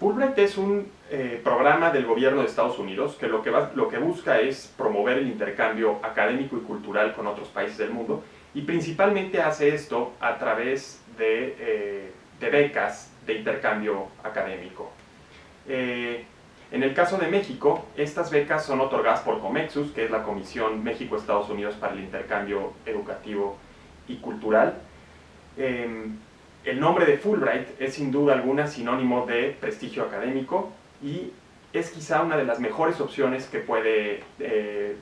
Fulbright es un programa del gobierno de Estados Unidos que lo que busca es promover el intercambio académico y cultural con otros países del mundo, y principalmente hace esto a través de becas de intercambio académico. En el caso de México, estas becas son otorgadas por Comexus, que es la Comisión México-Estados Unidos para el Intercambio Educativo y Cultural. El nombre de Fulbright es sin duda alguna sinónimo de prestigio académico y es quizá una de las mejores opciones que puede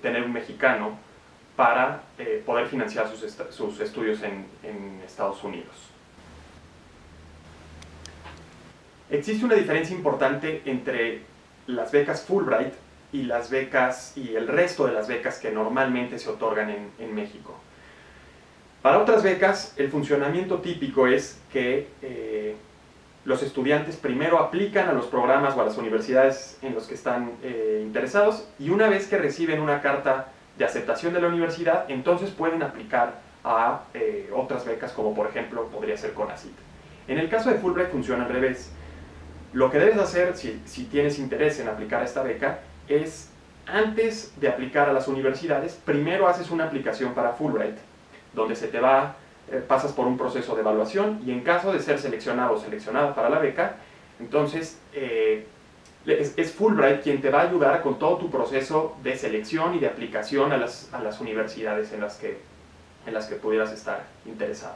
tener un mexicano para poder financiar sus estudios en Estados Unidos. Existe una diferencia importante entre las becas Fulbright y las becas y el resto de las becas que normalmente se otorgan en México. Para otras becas, el funcionamiento típico es que los estudiantes primero aplican a los programas o a las universidades en los que están interesados, y una vez que reciben una carta de aceptación de la universidad, entonces pueden aplicar a otras becas, como por ejemplo podría ser CONACYT. En el caso de Fulbright funciona al revés. Lo que debes hacer si tienes interés en aplicar a esta beca es, antes de aplicar a las universidades, primero haces una aplicación para Fulbright, donde pasas por un proceso de evaluación, y en caso de ser seleccionado o seleccionada para la beca, entonces es Fulbright quien te va a ayudar con todo tu proceso de selección y de aplicación a las universidades en las que pudieras estar interesado.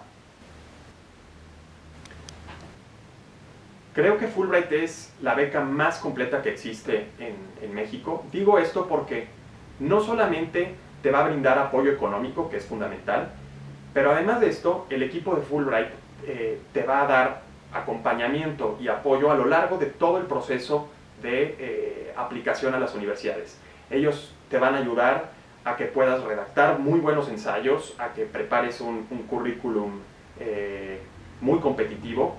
Creo que Fulbright es la beca más completa que existe en México. Digo esto porque no solamente te va a brindar apoyo económico, que es fundamental, pero además de esto, el equipo de Fulbright te va a dar acompañamiento y apoyo a lo largo de todo el proceso de aplicación a las universidades. Ellos te van a ayudar a que puedas redactar muy buenos ensayos, a que prepares un currículum muy competitivo.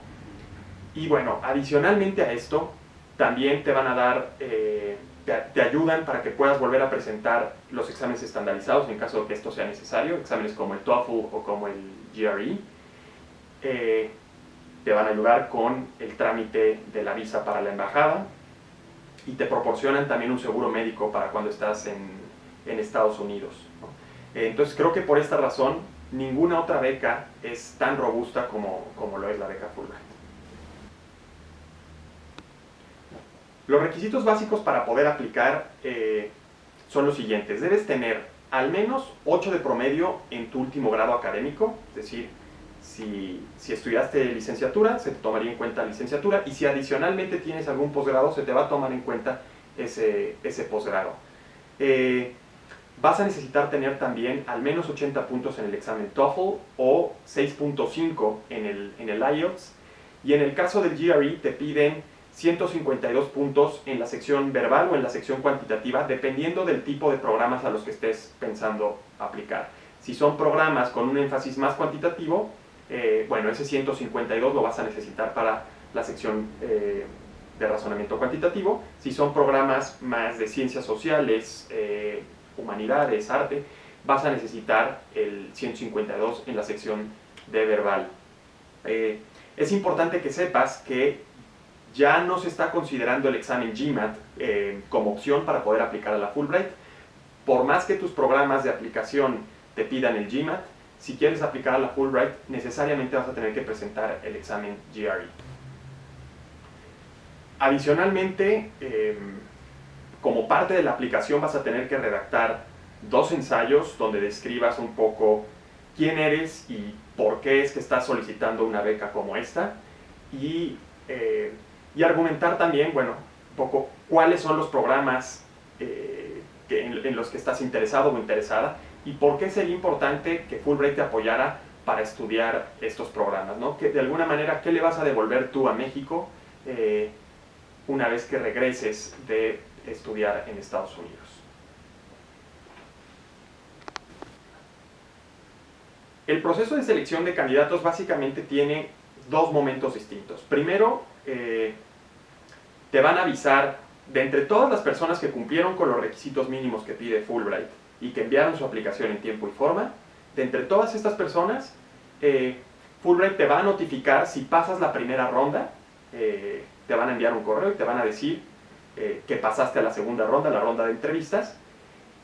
Y bueno, adicionalmente a esto, también te van a dar, te ayudan para que puedas volver a presentar los exámenes estandarizados en caso de que esto sea necesario, exámenes como el TOEFL o como el GRE. Te van a ayudar con el trámite de la visa para la embajada, y te proporcionan también un seguro médico para cuando estás en Estados Unidos, ¿no? Entonces creo que por esta razón ninguna otra beca es tan robusta como lo es la beca Fulbright. Los requisitos básicos para poder aplicar son los siguientes. Debes tener al menos 8 de promedio en tu último grado académico, es decir, si estudiaste licenciatura, se te tomaría en cuenta licenciatura, y si adicionalmente tienes algún posgrado, se te va a tomar en cuenta ese posgrado. Vas a necesitar tener también al menos 80 puntos en el examen TOEFL o 6.5 en el IELTS, y en el caso del GRE te piden 152 puntos en la sección verbal o en la sección cuantitativa, dependiendo del tipo de programas a los que estés pensando aplicar. Si son programas con un énfasis más cuantitativo, bueno, ese 152 lo vas a necesitar para la sección de razonamiento cuantitativo. Si son programas más de ciencias sociales, humanidades, arte, vas a necesitar el 152 en la sección de verbal. Es importante que sepas que ya no se está considerando el examen GMAT como opción para poder aplicar a la Fulbright. Por más que tus programas de aplicación te pidan el GMAT, si quieres aplicar a la Fulbright, necesariamente vas a tener que presentar el examen GRE. Adicionalmente, como parte de la aplicación vas a tener que redactar 2 ensayos donde describas un poco quién eres y por qué es que estás solicitando una beca como esta, y argumentar también, bueno, un poco cuáles son los programas en los que estás interesado o interesada, y por qué sería importante que Fulbright te apoyara para estudiar estos programas, ¿no? Que de alguna manera, ¿qué le vas a devolver tú a México una vez que regreses de estudiar en Estados Unidos? El proceso de selección de candidatos básicamente tiene 2 momentos distintos. Primero, te van a avisar de entre todas las personas que cumplieron con los requisitos mínimos que pide Fulbright y que enviaron su aplicación en tiempo y forma. De entre todas estas personas, Fulbright te va a notificar si pasas la primera ronda te van a enviar un correo y te van a decir que pasaste a la segunda ronda, la ronda de entrevistas,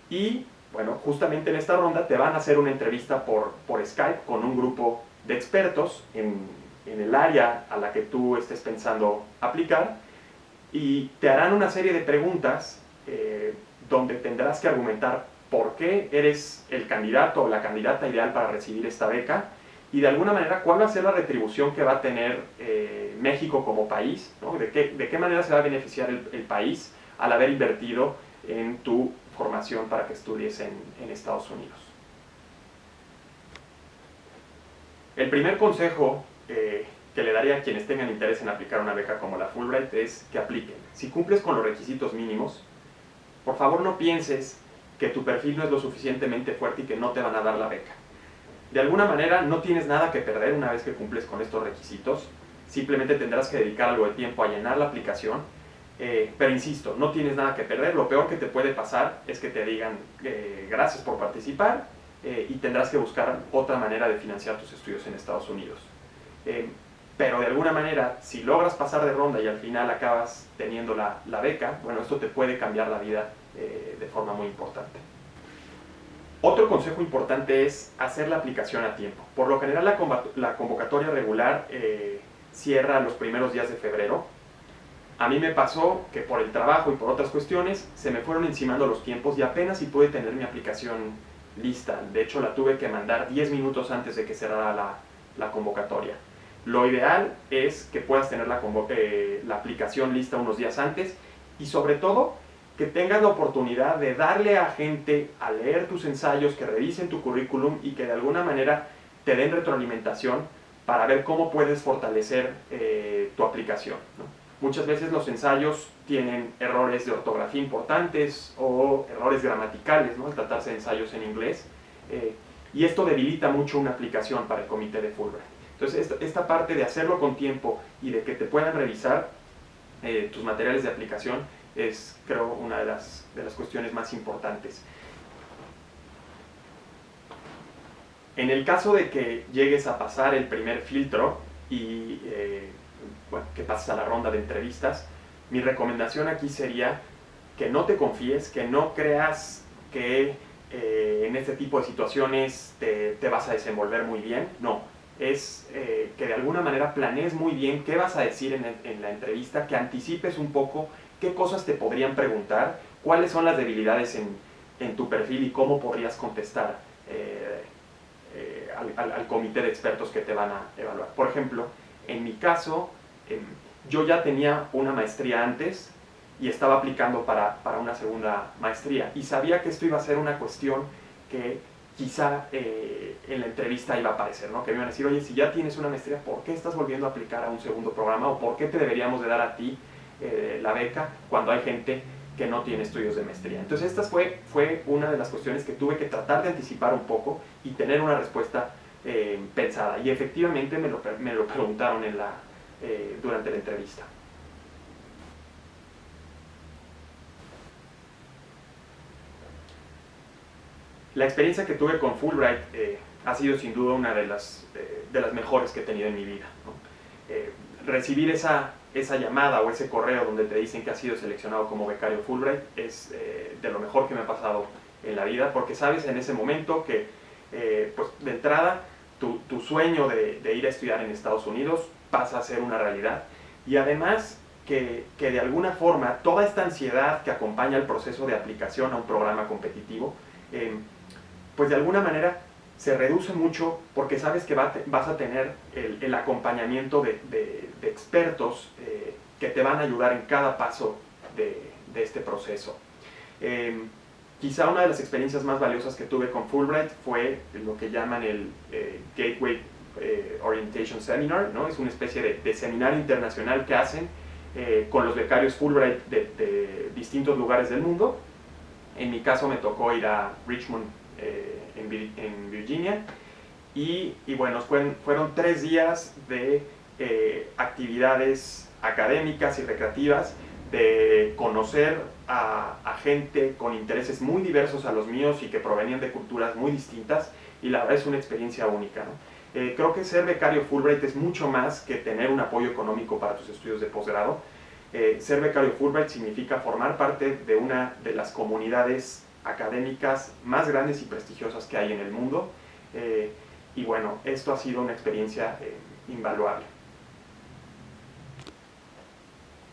y bueno, justamente en esta ronda te van a hacer una entrevista por Skype con un grupo de expertos en el área a la que tú estés pensando aplicar, y te harán una serie de preguntas donde tendrás que argumentar por qué eres el candidato o la candidata ideal para recibir esta beca, y de alguna manera cuál va a ser la retribución que va a tener México como país, ¿no? De qué manera se va a beneficiar el país al haber invertido en tu formación para que estudies en Estados Unidos. El primer consejo que le daría a quienes tengan interés en aplicar una beca como la Fulbright es que apliquen. Si cumples con los requisitos mínimos, por favor no pienses que tu perfil no es lo suficientemente fuerte y que no te van a dar la beca. De alguna manera no tienes nada que perder una vez que cumples con estos requisitos, simplemente tendrás que dedicar algo de tiempo a llenar la aplicación, pero insisto, no tienes nada que perder. Lo peor que te puede pasar es que te digan gracias por participar y tendrás que buscar otra manera de financiar tus estudios en Estados Unidos. Pero de alguna manera, si logras pasar de ronda y al final acabas teniendo la beca, bueno, esto te puede cambiar la vida de forma muy importante. Otro consejo importante es hacer la aplicación a tiempo. Por lo general la convocatoria regular cierra los primeros días de febrero. A mí me pasó que por el trabajo y por otras cuestiones se me fueron encimando los tiempos y apenas si pude tener mi aplicación lista. De hecho, la tuve que mandar 10 minutos antes de que cerrara la convocatoria. Lo ideal es que puedas tener la aplicación lista unos días antes, y sobre todo que tengas la oportunidad de darle a gente a leer tus ensayos, que revisen tu currículum y que de alguna manera te den retroalimentación para ver cómo puedes fortalecer tu aplicación, ¿no? Muchas veces los ensayos tienen errores de ortografía importantes o errores gramaticales, ¿no?, al tratarse de ensayos en inglés, y esto debilita mucho una aplicación para el comité de Fulbright. Entonces esta parte de hacerlo con tiempo y de que te puedan revisar tus materiales de aplicación es, creo, una de las cuestiones más importantes. En el caso de que llegues a pasar el primer filtro y bueno, que pases a la ronda de entrevistas, mi recomendación aquí sería que no te confíes, que no creas que en este tipo de situaciones te vas a desenvolver muy bien. No, es que de alguna manera planees muy bien qué vas a decir en la entrevista, que anticipes un poco qué cosas te podrían preguntar, cuáles son las debilidades en tu perfil y cómo podrías contestar al comité de expertos que te van a evaluar. Por ejemplo, en mi caso, yo ya tenía una maestría antes y estaba aplicando para una segunda maestría, y sabía que esto iba a ser una cuestión que quizá en la entrevista iba a aparecer, ¿no? Que me iban a decir, oye, si ya tienes una maestría, ¿por qué estás volviendo a aplicar a un segundo programa? ¿O por qué te deberíamos de dar a ti la beca cuando hay gente que no tiene estudios de maestría? Entonces esta fue una de las cuestiones que tuve que tratar de anticipar un poco y tener una respuesta pensada, y efectivamente me lo preguntaron durante la entrevista. La experiencia que tuve con Fulbright ha sido sin duda una de las mejores que he tenido en mi vida, ¿no? Recibir esa llamada o ese correo donde te dicen que has sido seleccionado como becario Fulbright es de lo mejor que me ha pasado en la vida, porque sabes en ese momento que pues de entrada tu sueño de ir a estudiar en Estados Unidos pasa a ser una realidad, y además que de alguna forma toda esta ansiedad que acompaña el proceso de aplicación a un programa competitivo pues de alguna manera se reduce mucho, porque sabes que vas a tener el acompañamiento de expertos que te van a ayudar en cada paso de este proceso. Quizá una de las experiencias más valiosas que tuve con Fulbright fue lo que llaman el Gateway Orientation Seminar, ¿no? Es una especie de seminario internacional que hacen con los becarios Fulbright de distintos lugares del mundo. En mi caso me tocó ir a Richmond, en Virginia, y bueno, fueron 3 días de actividades académicas y recreativas, de conocer a gente con intereses muy diversos a los míos y que provenían de culturas muy distintas, y la verdad es una experiencia única, ¿no? Creo que ser becario Fulbright es mucho más que tener un apoyo económico para tus estudios de posgrado. Ser becario Fulbright significa formar parte de una de las comunidades académicas más grandes y prestigiosas que hay en el mundo. Y bueno, esto ha sido una experiencia invaluable.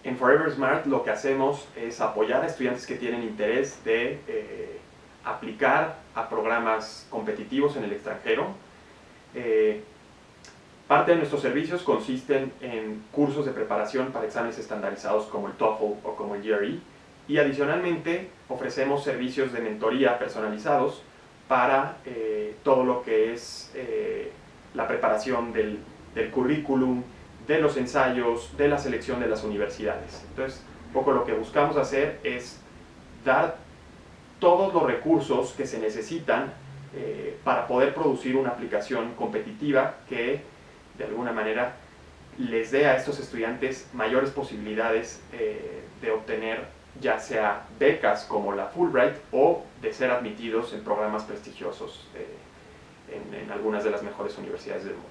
En Forever Smart lo que hacemos es apoyar a estudiantes que tienen interés de aplicar a programas competitivos en el extranjero. Parte de nuestros servicios consisten en cursos de preparación para exámenes estandarizados como el TOEFL o como el GRE, y adicionalmente ofrecemos servicios de mentoría personalizados para todo lo que es la preparación del currículum, de los ensayos, de la selección de las universidades. Entonces, un poco lo que buscamos hacer es dar todos los recursos que se necesitan para poder producir una aplicación competitiva que de alguna manera les dé a estos estudiantes mayores posibilidades de obtener ya sea becas como la Fulbright o de ser admitidos en programas prestigiosos en algunas de las mejores universidades del mundo.